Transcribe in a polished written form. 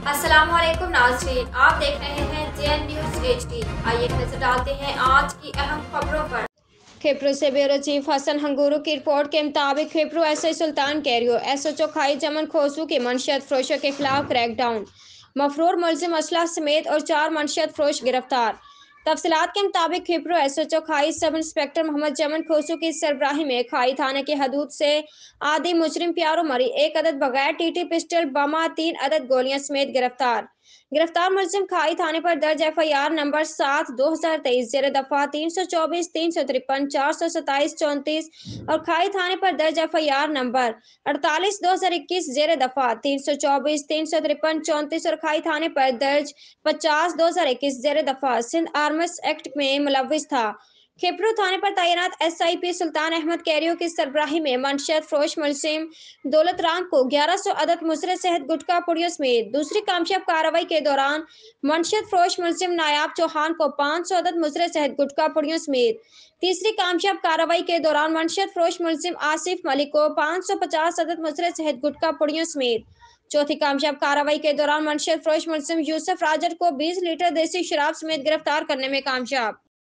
अस्सलाम वालेकुम नाज़रीन, आप देख रहे हैं JN न्यूज़ HD। आइए नजर डालते हैं आज की अहम खबरों पर। खिपरू से ब्यूरो चीफ हसन हंगूरू की रिपोर्ट के मुताबिक खिपरू SI सुल्तान कैरियो SHO खाई जमन खोसू की मनशियत फरोशों के खिलाफ क्रैकडाउन, मफरूर मुलजिम असला समेत और 4 मनशियत फरोश गिरफ्तार। तफसीलात के मुताबिक खिपरू SHO खाई सब इंस्पेक्टर मोहम्मद जमन खोसू की सरबराही में खाई थाने की हदूद से आदि मुजरिम प्यारो मरी 1 अदद बगैर TT पिस्टल बमा 3 अदद गोलियां समेत गिरफ्तार मुलजिम खाई थाने पर दर्ज FIR नंबर 7/2023 जेर दफा 324 353 427 34 और खाई थाने पर दर्ज FIR नंबर 48/2021 जेर दफा 324 353 34 और खाई थाने पर दर्ज 50/2021 जेर दफा सिंध आर्म्स एक्ट में मुलविस था। खिपरू थाने पर तैनात SIP सुल्तान अहमद कैरियो की सरबराही में मनशियत फरोश मुलजिम दौलत राम को 1100 अदद मुसरे सेहत गुटखा पुड़ियों समेत दूसरी कामयाब कार्रवाई के दौरान मनशियत फरोश मुलजिम नायाब चौहान को 500 अदद मुसरे सेहत गुटखा पुड़ियों समेत तीसरी कामयाब कार्रवाई के दौरान मनशियत फरोश मुलजिम आसिफ मलिक को 550 अदद मुसरे सेहत गुटखा पुड़ियों समेत चौथी कामयाब कार्रवाई के दौरान मनशियत फरोश मुलजिम यूसुफ राजर को 20 लीटर देसी शराब समेत गिरफ्तार करने में कामयाब।